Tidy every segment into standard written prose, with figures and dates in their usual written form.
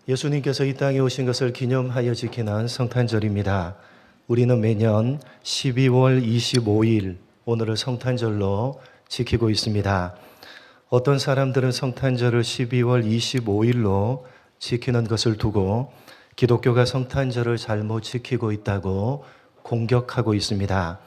예수님께서 이 땅에 오신 것을 기념하여 지키는 성탄절입니다. 우리는 매년 12월 25일 오늘을 성탄절로 지키고 있습니다. 어떤 사람들은 성탄절을 12월 25일로 지키는 것을 두고 기독교가 성탄절을 잘못 지키고 있다고 공격하고 있습니다.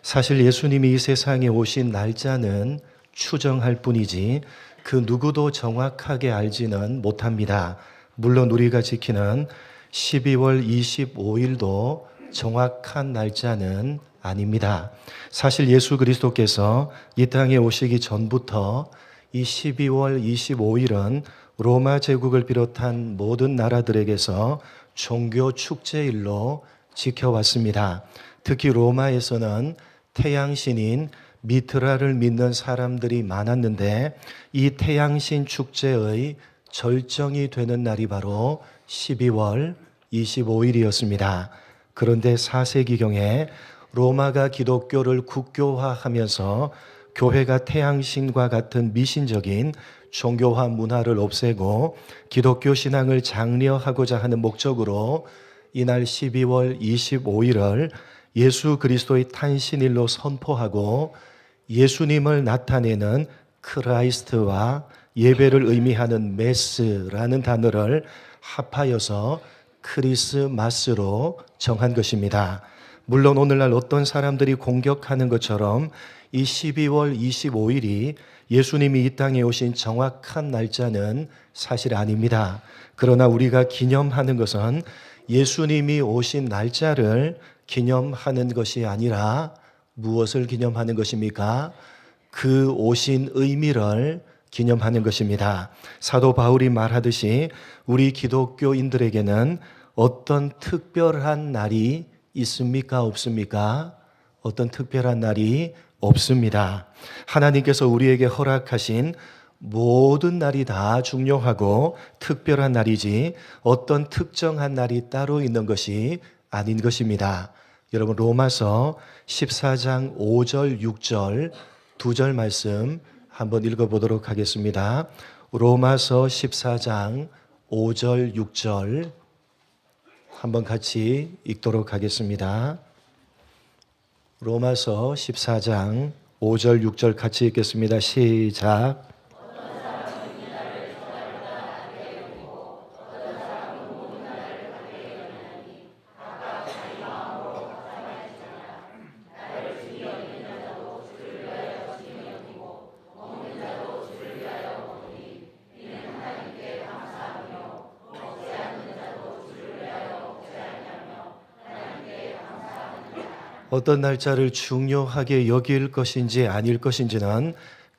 사실 예수님이 이 세상에 오신 날짜는 추정할 뿐이지 그 누구도 정확하게 알지는 못합니다. 물론 우리가 지키는 12월 25일도 정확한 날짜는 아닙니다. 사실 예수 그리스도께서 이 땅에 오시기 전부터 이 12월 25일은 로마 제국을 비롯한 모든 나라들에게서 종교 축제일로 지켜왔습니다. 특히 로마에서는 태양신인 미트라를 믿는 사람들이 많았는데 이 태양신 축제의 절정이 되는 날이 바로 12월 25일이었습니다. 그런데 4세기경에 로마가 기독교를 국교화하면서 교회가 태양신과 같은 미신적인 종교화 문화를 없애고 기독교 신앙을 장려하고자 하는 목적으로 이날 12월 25일을 예수 그리스도의 탄신일로 선포하고 예수님을 나타내는 크라이스트와 예배를 의미하는 메스라는 단어를 합하여서 크리스마스로 정한 것입니다. 물론 오늘날 어떤 사람들이 공격하는 것처럼 이 12월 25일이 예수님이 이 땅에 오신 정확한 날짜는 사실 아닙니다. 그러나 우리가 기념하는 것은 예수님이 오신 날짜를 기념하는 것이 아니라 무엇을 기념하는 것입니까? 그 오신 의미를 기념하는 것입니다. 사도 바울이 말하듯이 우리 기독교인들에게는 어떤 특별한 날이 있습니까? 없습니까? 어떤 특별한 날이 없습니다. 하나님께서 우리에게 허락하신 모든 날이 다 중요하고 특별한 날이지 어떤 특정한 날이 따로 있는 것이 아닌 것입니다. 여러분 로마서 14장 5절 6절 두 절 말씀 한번 읽어보도록 하겠습니다. 로마서 14장 5절 6절 한번 같이 읽도록 하겠습니다. 로마서 14장 5절 6절 같이 읽겠습니다. 시작. 어떤 날짜를 중요하게 여길 것인지 아닐 것인지는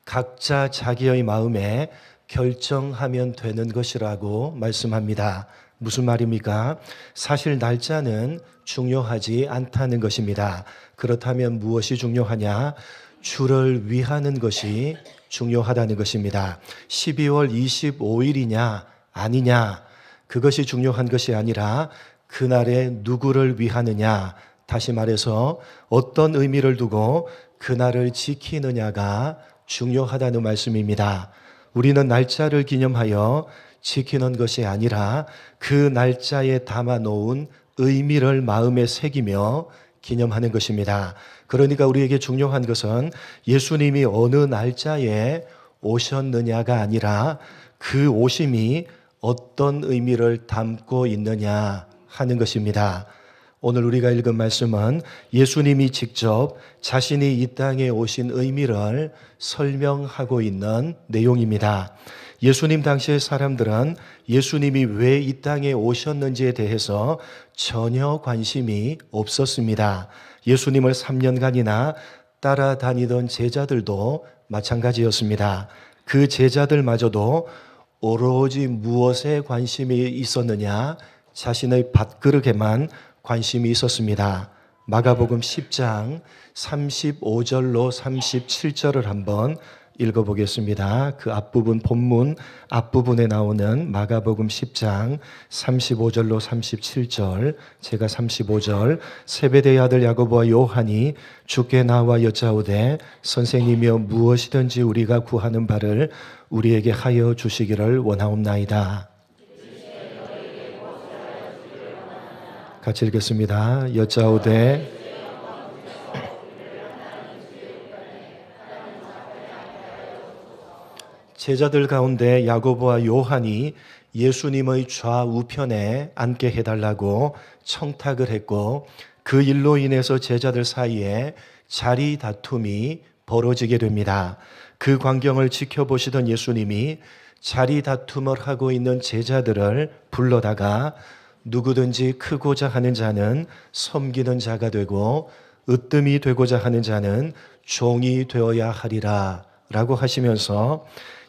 각자 자기의 마음에 결정하면 되는 것이라고 말씀합니다. 무슨 말입니까? 사실 날짜는 중요하지 않다는 것입니다. 그렇다면 무엇이 중요하냐? 주를 위하는 것이 중요하다는 것입니다. 12월 25일이냐 아니냐 그것이 중요한 것이 아니라 그날에 누구를 위하느냐, 다시 말해서 어떤 의미를 두고 그날을 지키느냐가 중요하다는 말씀입니다. 우리는 날짜를 기념하여 지키는 것이 아니라 그 날짜에 담아놓은 의미를 마음에 새기며 기념하는 것입니다. 그러니까 우리에게 중요한 것은 예수님이 어느 날짜에 오셨느냐가 아니라 그 오심이 어떤 의미를 담고 있느냐 하는 것입니다. 오늘 우리가 읽은 말씀은 예수님이 직접 자신이 이 땅에 오신 의미를 설명하고 있는 내용입니다. 예수님 당시의 사람들은 예수님이 왜 이 땅에 오셨는지에 대해서 전혀 관심이 없었습니다. 예수님을 3년간이나 따라다니던 제자들도 마찬가지였습니다. 그 제자들마저도 오로지 무엇에 관심이 있었느냐? 자신의 밥그릇에만 관심이 있었습니다. 마가복음 10장 35절로 37절을 한번 읽어보겠습니다. 그 앞부분 본문 앞부분에 나오는 마가복음 10장 35절로 37절, 제가 35절, 세베대의 아들 야고보와 요한이 주께 나와 여짜오되 선생님이여 무엇이든지 우리가 구하는 바를 우리에게 하여 주시기를 원하옵나이다. 같이 읽겠습니다. 여짜오되 제자들 가운데 야고보와 요한이 예수님의 좌우편에 앉게 해달라고 청탁을 했고 그 일로 인해서 제자들 사이에 자리 다툼이 벌어지게 됩니다. 그 광경을 지켜보시던 예수님이 자리 다툼을 하고 있는 제자들을 불러다가 누구든지 크고자 하는 자는 섬기는 자가 되고 으뜸이 되고자 하는 자는 종이 되어야 하리라 라고 하시면서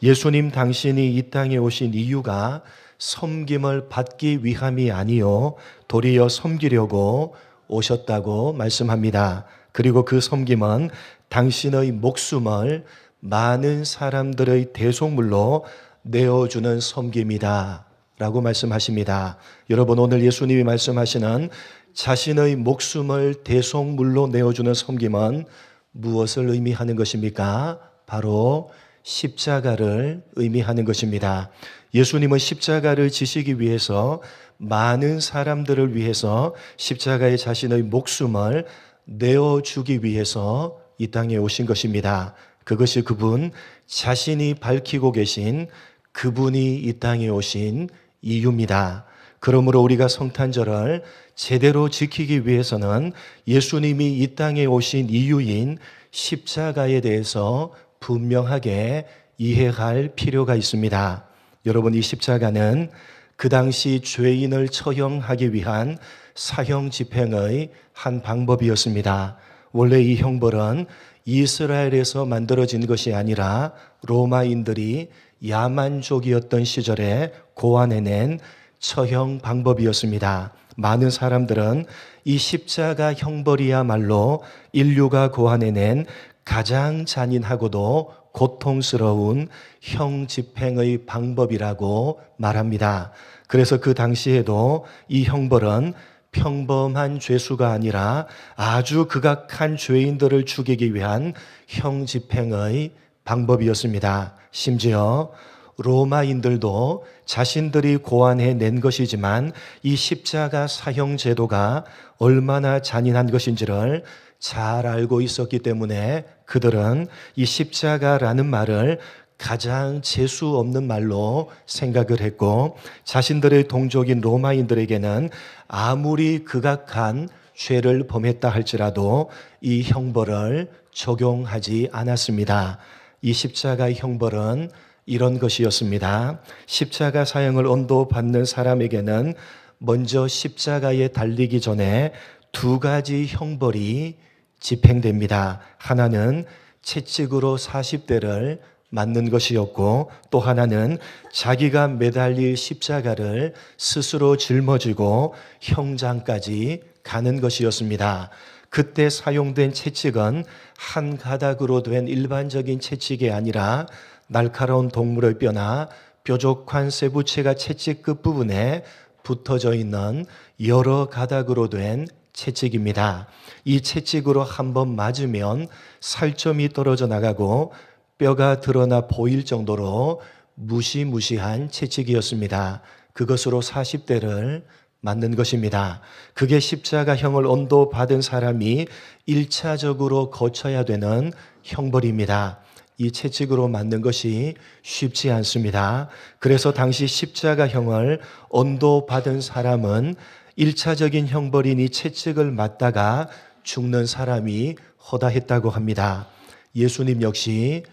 예수님 당신이 이 땅에 오신 이유가 섬김을 받기 위함이 아니요 도리어 섬기려고 오셨다고 말씀합니다. 그리고 그 섬김은 당신의 목숨을 많은 사람들의 대속물로 내어주는 섬김이다 라고 말씀하십니다. 여러분, 오늘 예수님이 말씀하시는 자신의 목숨을 대속물로 내어주는 섬김은 무엇을 의미하는 것입니까? 바로 십자가를 의미하는 것입니다. 예수님은 십자가를 지시기 위해서 많은 사람들을 위해서 십자가에 자신의 목숨을 내어주기 위해서 이 땅에 오신 것입니다. 그것이 그분 자신이 밝히고 계신 그분이 이 땅에 오신 이유입니다. 그러므로 우리가 성탄절을 제대로 지키기 위해서는 예수님이 이 땅에 오신 이유인 십자가에 대해서 분명하게 이해할 필요가 있습니다. 여러분, 이 십자가는 그 당시 죄인을 처형하기 위한 사형 집행의 한 방법이었습니다. 원래 이 형벌은 이스라엘에서 만들어진 것이 아니라 로마인들이 야만족이었던 시절에 고안해낸 처형 방법이었습니다. 많은 사람들은 이 십자가 형벌이야말로 인류가 고안해낸 가장 잔인하고도 고통스러운 형 집행의 방법이라고 말합니다. 그래서 그 당시에도 이 형벌은 평범한 죄수가 아니라 아주 극악한 죄인들을 죽이기 위한 형 집행의 방법이었습니다. 심지어 로마인들도 자신들이 고안해 낸 것이지만 이 십자가 사형 제도가 얼마나 잔인한 것인지를 잘 알고 있었기 때문에 그들은 이 십자가라는 말을 가장 재수 없는 말로 생각을 했고 자신들의 동족인 로마인들에게는 아무리 극악한 죄를 범했다 할지라도 이 형벌을 적용하지 않았습니다. 이 십자가의 형벌은 이런 것이었습니다. 십자가 사형을 언도받는 사람에게는 먼저 십자가에 달리기 전에 두 가지 형벌이 집행됩니다. 하나는 채찍으로 40대를 맞는 것이었고 또 하나는 자기가 매달릴 십자가를 스스로 짊어지고 형장까지 가는 것이었습니다. 그때 사용된 채찍은 한 가닥으로 된 일반적인 채찍이 아니라 날카로운 동물의 뼈나 뾰족한 쇠부채가 채찍 끝부분에 붙어져 있는 여러 가닥으로 된 채찍입니다. 이 채찍으로 한번 맞으면 살점이 떨어져 나가고 뼈가 드러나 보일 정도로 무시무시한 채찍이었습니다. 그것으로 40대를 맞는 것입니다. 그게 십자가형을 언도받은 사람이 1차적으로 거쳐야 되는 형벌입니다. 이 채찍으로 맞는 것이 쉽지 않습니다. 그래서 당시 십자가형을 언도받은 사람은 1차적인 형벌인 이 채찍을 맞다가 죽는 사람이 허다했다고 합니다. 예수님 역시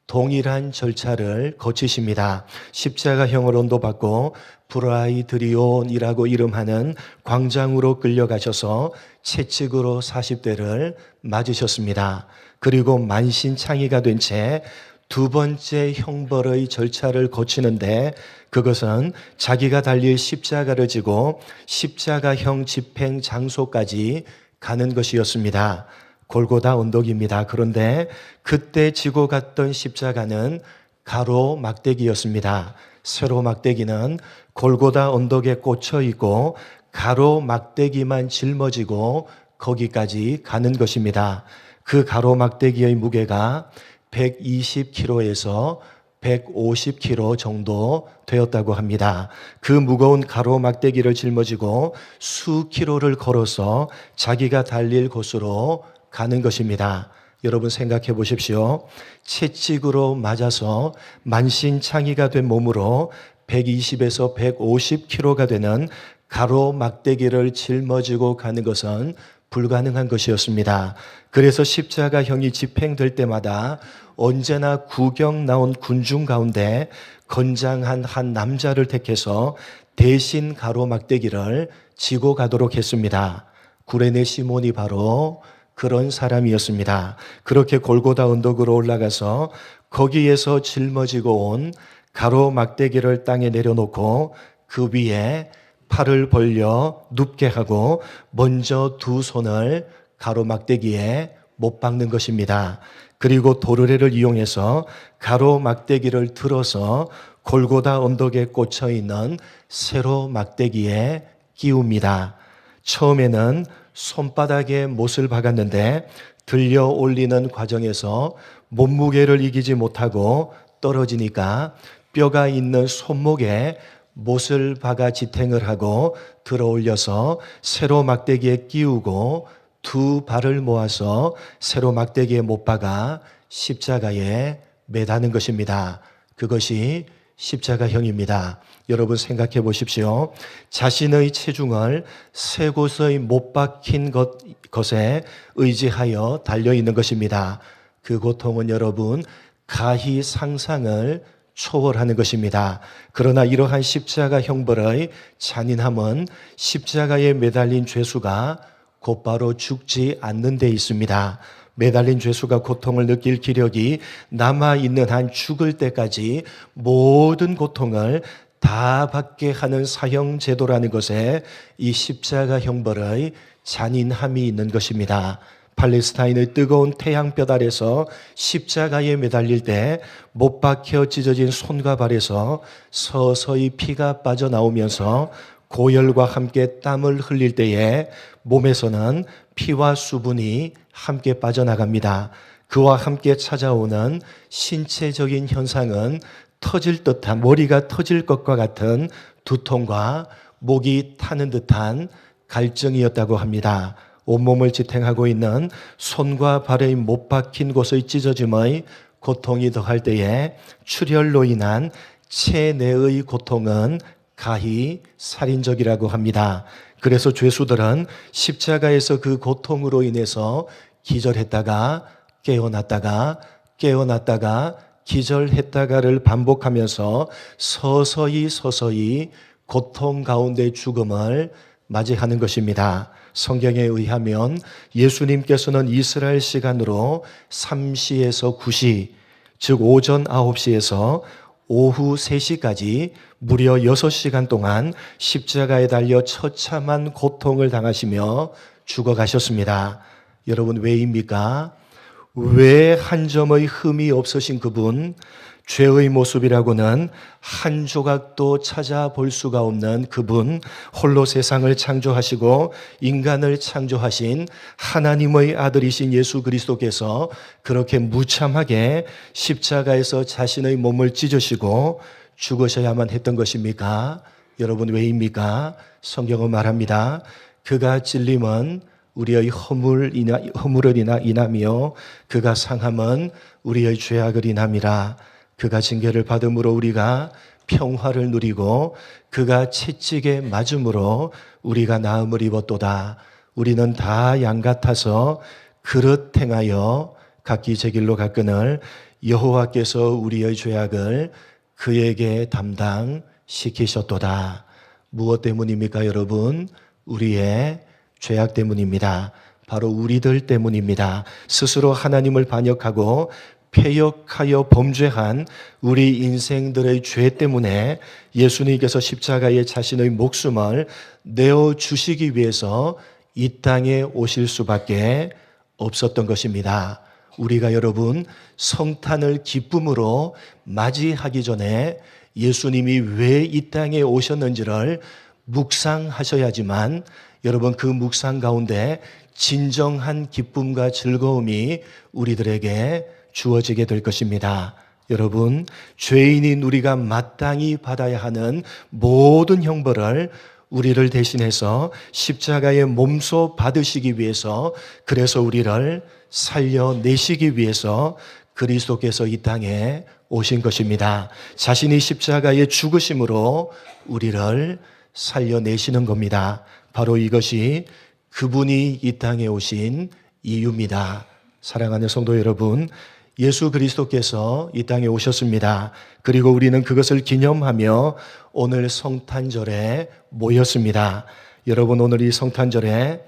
동일한 절차를 거치십니다. 십자가형을 언도받고 브라이드리온이라고 이름하는 광장으로 끌려가셔서 채찍으로 40대를 맞으셨습니다. 그리고 만신창이가 된 채 두 번째 형벌의 절차를 거치는데 그것은 자기가 달릴 십자가를 지고 십자가형 집행 장소까지 가는 것이었습니다. 골고다 언덕입니다. 그런데 그때 지고 갔던 십자가는 가로 막대기였습니다. 세로 막대기는 골고다 언덕에 꽂혀 있고 가로 막대기만 짊어지고 거기까지 가는 것입니다. 그 가로 막대기의 무게가 120kg에서 150kg 정도 되었다고 합니다. 그 무거운 가로 막대기를 짊어지고 수킬로를 걸어서 자기가 달릴 곳으로 가는 것입니다. 여러분 생각해 보십시오. 채찍으로 맞아서 만신창이가 된 몸으로 120에서 150kg가 되는 가로 막대기를 짊어지고 가는 것은 불가능한 것이었습니다. 그래서 십자가형이 집행될 때마다 언제나 구경 나온 군중 가운데 건장한 한 남자를 택해서 대신 가로막대기를 지고 가도록 했습니다. 구레네 시몬이 바로 그런 사람이었습니다. 그렇게 골고다 언덕으로 올라가서 거기에서 짊어지고 온 가로막대기를 땅에 내려놓고 그 위에 팔을 벌려 눕게 하고 먼저 두 손을 가로막대기에 못 박는 것입니다. 그리고 도르래를 이용해서 가로막대기를 들어서 골고다 언덕에 꽂혀 있는 세로 막대기에 끼웁니다. 처음에는 손바닥에 못을 박았는데 들려 올리는 과정에서 몸무게를 이기지 못하고 떨어지니까 뼈가 있는 손목에 못을 박아 지탱을 하고 들어 올려서 세로 막대기에 끼우고 두 발을 모아서 세로 막대기에 못 박아 십자가에 매다는 것입니다. 그것이 십자가형입니다. 여러분 생각해 보십시오. 자신의 체중을 세 곳의 못 박힌 것에 의지하여 달려있는 것입니다. 그 고통은 여러분 가히 상상을 초월하는 것입니다. 그러나 이러한 십자가 형벌의 잔인함은 십자가에 매달린 죄수가 곧바로 죽지 않는 데 있습니다. 매달린 죄수가 고통을 느낄 기력이 남아있는 한 죽을 때까지 모든 고통을 다 받게 하는 사형제도라는 것에 이 십자가 형벌의 잔인함이 있는 것입니다. 팔레스타인의 뜨거운 태양볕 아래서 십자가에 매달릴 때 못 박혀 찢어진 손과 발에서 서서히 피가 빠져나오면서 고열과 함께 땀을 흘릴 때에 몸에서는 피와 수분이 함께 빠져나갑니다. 그와 함께 찾아오는 신체적인 현상은 터질 듯한, 머리가 터질 것과 같은 두통과 목이 타는 듯한 갈증이었다고 합니다. 온몸을 지탱하고 있는 손과 발의 못 박힌 곳의 찢어짐의 고통이 더할 때에 출혈로 인한 체내의 고통은 가히 살인적이라고 합니다. 그래서 죄수들은 십자가에서 그 고통으로 인해서 기절했다가 깨어났다가 기절했다가를 반복하면서 서서히 고통 가운데 죽음을 맞이하는 것입니다. 성경에 의하면 예수님께서는 이스라엘 시간으로 3시에서 9시, 즉 오전 9시에서 오후 3시까지 무려 6시간 동안 십자가에 달려 처참한 고통을 당하시며 죽어가셨습니다. 여러분 왜입니까? 왜 한 점의 흠이 없으신 그분, 죄의 모습이라고는 한 조각도 찾아볼 수가 없는 그분, 홀로 세상을 창조하시고 인간을 창조하신 하나님의 아들이신 예수 그리스도께서 그렇게 무참하게 십자가에서 자신의 몸을 찢으시고 죽으셔야만 했던 것입니까? 여러분 왜입니까? 성경은 말합니다. 그가 찔림은 우리의 허물을 인하며 그가 상함은 우리의 죄악을 인함이라. 그가 징계를 받음으로 우리가 평화를 누리고 그가 채찍에 맞음으로 우리가 나음을 입었도다. 우리는 다 양 같아서 그릇 행하여 각기 제 길로 갔거늘 여호와께서 우리의 죄악을 그에게 담당시키셨도다. 무엇 때문입니까 여러분? 우리의 죄악 때문입니다. 바로 우리들 때문입니다. 스스로 하나님을 반역하고 패역하여 범죄한 우리 인생들의 죄 때문에 예수님께서 십자가에 자신의 목숨을 내어주시기 위해서 이 땅에 오실 수밖에 없었던 것입니다. 우리가 여러분 성탄을 기쁨으로 맞이하기 전에 예수님이 왜 이 땅에 오셨는지를 묵상하셔야지만 여러분 그 묵상 가운데 진정한 기쁨과 즐거움이 우리들에게 주어지게 될 것입니다. 여러분, 죄인인 우리가 마땅히 받아야 하는 모든 형벌을 우리를 대신해서 십자가의 몸소 받으시기 위해서, 그래서 우리를 살려내시기 위해서 그리스도께서 이 땅에 오신 것입니다. 자신이 십자가의 죽으심으로 우리를 살려내시는 겁니다. 바로 이것이 그분이 이 땅에 오신 이유입니다. 사랑하는 성도 여러분, 예수 그리스도께서 이 땅에 오셨습니다. 그리고 우리는 그것을 기념하며 오늘 성탄절에 모였습니다. 여러분, 오늘 이 성탄절에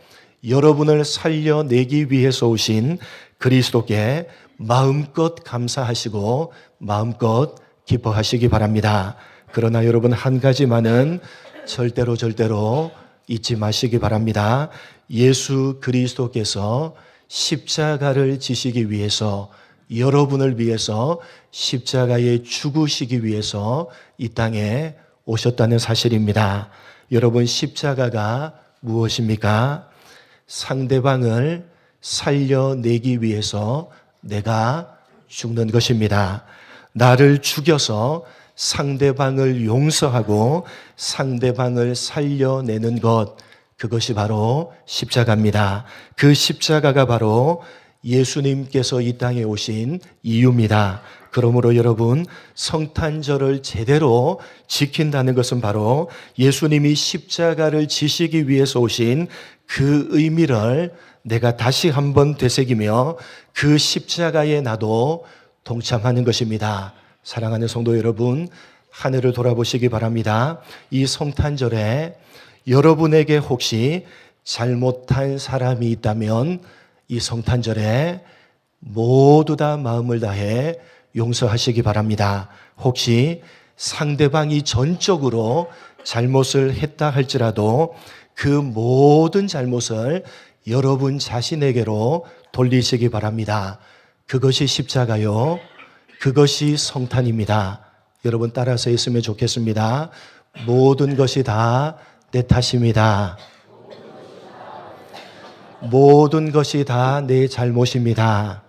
여러분을 살려내기 위해서 오신 그리스도께 마음껏 감사하시고 마음껏 기뻐하시기 바랍니다. 그러나 여러분, 한 가지만은 절대로 잊지 마시기 바랍니다. 예수 그리스도께서 십자가를 지시기 위해서, 여러분을 위해서 십자가에 죽으시기 위해서 이 땅에 오셨다는 사실입니다. 여러분, 십자가가 무엇입니까? 상대방을 살려내기 위해서 내가 죽는 것입니다. 나를 죽여서 상대방을 용서하고 상대방을 살려내는 것, 그것이 바로 십자가입니다. 그 십자가가 바로 예수님께서 이 땅에 오신 이유입니다. 그러므로 여러분, 성탄절을 제대로 지킨다는 것은 바로 예수님이 십자가를 지시기 위해서 오신 그 의미를 내가 다시 한번 되새기며 그 십자가에 나도 동참하는 것입니다. 사랑하는 성도 여러분, 하늘을 돌아보시기 바랍니다. 이 성탄절에 여러분에게 혹시 잘못한 사람이 있다면 이 성탄절에 모두 다 마음을 다해 용서하시기 바랍니다. 혹시 상대방이 전적으로 잘못을 했다 할지라도 그 모든 잘못을 여러분 자신에게로 돌리시기 바랍니다. 그것이 십자가요, 그것이 성탄입니다. 여러분, 따라서 했으면 좋겠습니다. 모든 것이 다 내 탓입니다. 모든 것이 다 내 잘못입니다.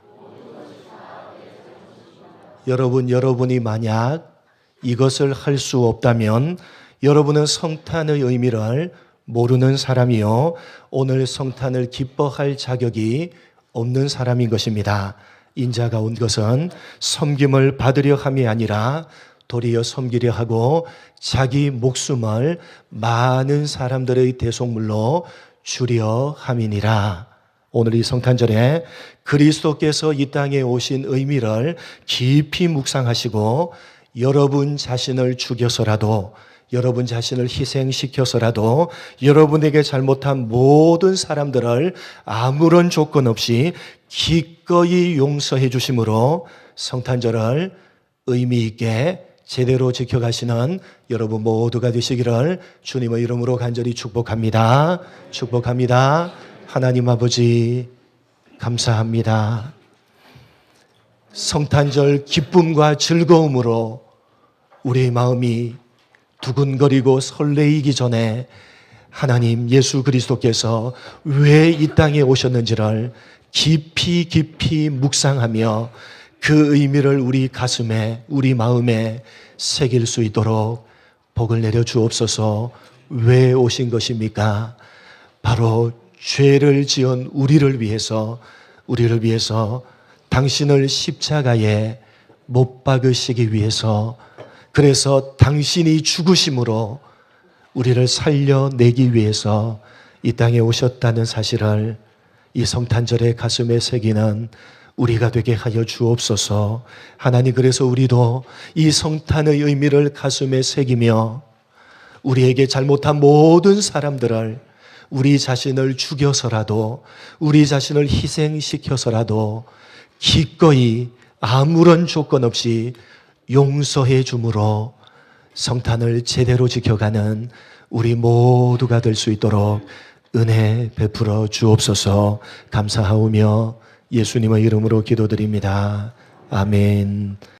여러분이 만약 이것을 할 수 없다면 여러분은 성탄의 의미를 모르는 사람이요, 오늘 성탄을 기뻐할 자격이 없는 사람인 것입니다. 인자가 온 것은 섬김을 받으려 함이 아니라 도리어 섬기려 하고 자기 목숨을 많은 사람들의 대속물로 주려 함이니라. 오늘 이 성탄절에 그리스도께서 이 땅에 오신 의미를 깊이 묵상하시고 여러분 자신을 죽여서라도, 여러분 자신을 희생시켜서라도 여러분에게 잘못한 모든 사람들을 아무런 조건 없이 기꺼이 용서해 주심으로 성탄절을 의미 있게 제대로 지켜가시는 여러분 모두가 되시기를 주님의 이름으로 간절히 축복합니다. 축복합니다. 하나님 아버지, 감사합니다. 성탄절 기쁨과 즐거움으로 우리의 마음이 두근거리고 설레이기 전에 하나님, 예수 그리스도께서 왜 이 땅에 오셨는지를 깊이 묵상하며 그 의미를 우리 가슴에, 우리 마음에 새길 수 있도록 복을 내려 주옵소서. 왜 오신 것입니까? 바로 죄를 지은 우리를 위해서 당신을 십자가에 못 박으시기 위해서, 그래서 당신이 죽으심으로 우리를 살려내기 위해서 이 땅에 오셨다는 사실을 이 성탄절의 가슴에 새기는 우리가 되게 하여 주옵소서. 하나님, 그래서 우리도 이 성탄의 의미를 가슴에 새기며 우리에게 잘못한 모든 사람들을, 우리 자신을 죽여서라도, 우리 자신을 희생시켜서라도 기꺼이 아무런 조건 없이 용서해 주므로 성탄을 제대로 지켜가는 우리 모두가 될 수 있도록 은혜 베풀어 주옵소서. 감사하오며 예수님의 이름으로 기도드립니다. 아멘.